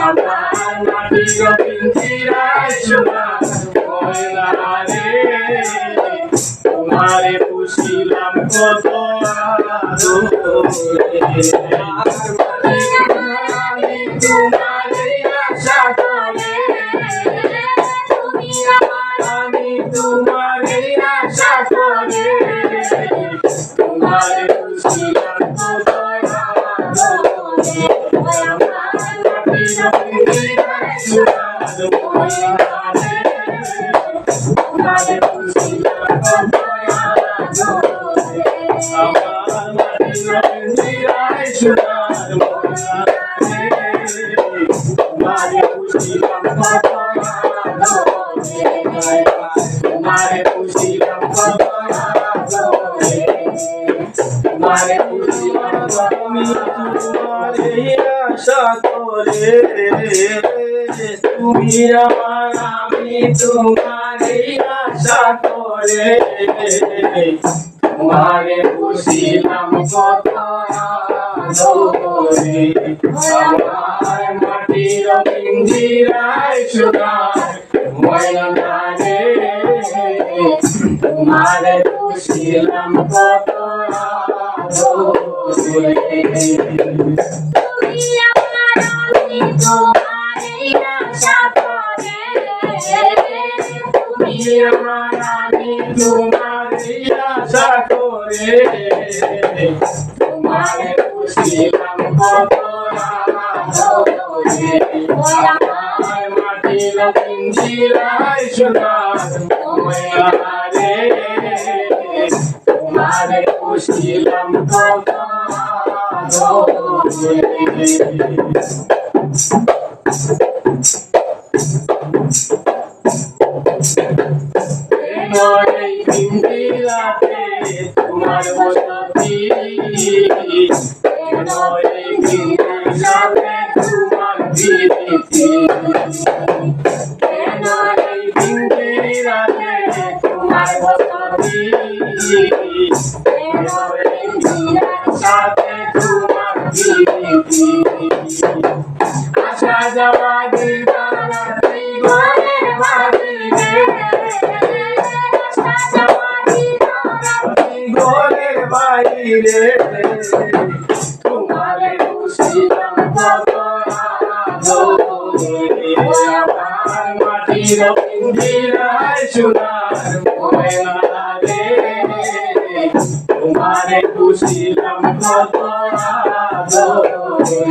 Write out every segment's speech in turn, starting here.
আমার মাটির পিঞ্জিরায় সোনার ময়না রে, তোমারে পুষিলাম কত আদরে। আমি তোমারে আশা করে, আমি তোমারে আশা করে, তোমারে পুষিলাম কত আদরে। তোমারে পুষিলাম কত আদরে। আমার মাটির পিঞ্জিরায় সোনার ময়না রে, তোমারে পুষিলাম কত আদরে। তোমারে পুষিলাম কত আদরে, তোমারে পুষিলাম আমি তোমারে আশা করে, তুমি আমার আমি তোমারে আশা করে, তোমারে পুষিলাম কত আদরে। আমার মাটির পিঞ্জিরায় সোনার ময়না রে, তোমারে পুষিলাম কত আদরে। তুমি আমার আমি তোমারে আশা করে, তুমি আমার আমি তোমারে আশা করে, তোমারে পুষিলাম কত আদরে। আমার মাটির পিঞ্জিরায় সোনার ময়না রে, তোমারে পুষিলাম কত আদরে। এই পিঞ্জিরাতে তোমার বসতি, এই পিঞ্জিরাতে তোমার প্রীতি, এই পিঞ্জিরাতে তোমার বসতি, সাথে তোমার প্রীতি। আসা যাওয়া দিবারাত্রি ঘরে বাজিলে, ঘরের বাইরে, তোমারে পুষিলাম কত আদরে। আমার মাটির পিঞ্জিরায় সোনার ময়না রে, তোমারে পুষিলাম কত আদরে।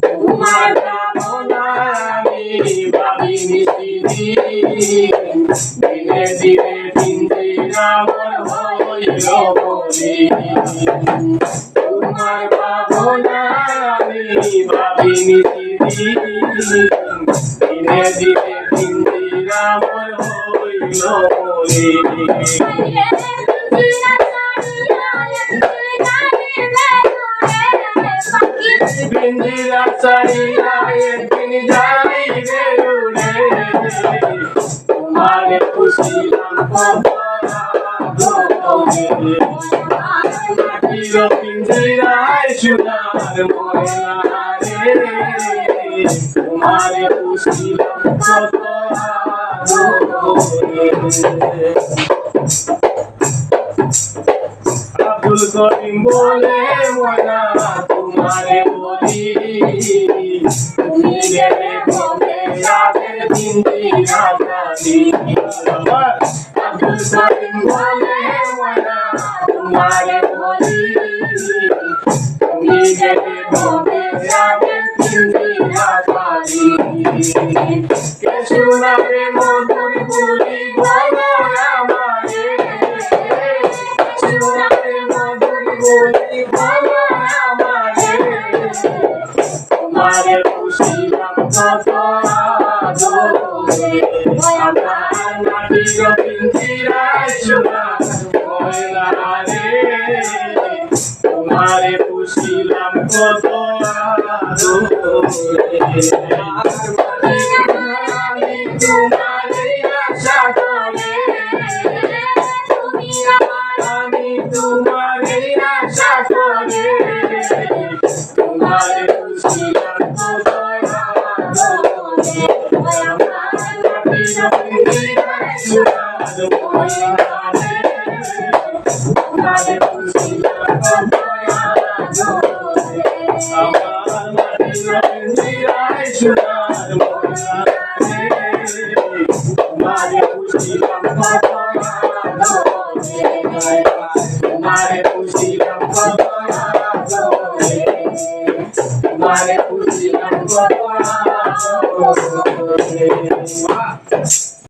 তোমার কামনায় আমি ভাবিনি সেদিন, দিনে দিনে পিঞ্জিরা আমার হইল মলিন। তোমার ভাবনায় আমি ভাবিনি সেদিন, দিনে দিনে পিঞ্জিরা আমার হইল মলিন। পিঞ্জিরা ছাড়িয়া একদিন যাইবে উড়ে, তোমারে পুষিলাম কত আদরে। মাটির পিঞ্জিরায় সোনার ময়না রে, তোমারে পুষিলাম কত আদরে। আব্দুল করিম বলে ময়না তোমারে বলি, তুমি গেলে কবে রাতের পিঞ্জিরা খালি। আব্দুল করিম বলে ময়না তোমারে বলি, তুমি গেলে কবে রাতের পিঞ্জিরা খালি। কে শোনাবে মধুর বুলি বলো আমারে, শোনাবে মধুর বুলি বলো আমারে, তোমারে পুষিলাম কত আদরে। আমার মাটির পিঞ্জিরায় সোনার ময়না রে, তোমারে পুষিলাম কত আদরে। আমি তোমারে আশা করে, তুমি আমার আমি তোমারে আশা করে তোমারে খুশিলাম কত তোমারে খুশিলাম কত আমার মাটির পিঞ্জিরায় সোনার ময়না তোমারে খুশিলাম কত তোমারে খুশিলাম কত তোমারে খুশিলাম কত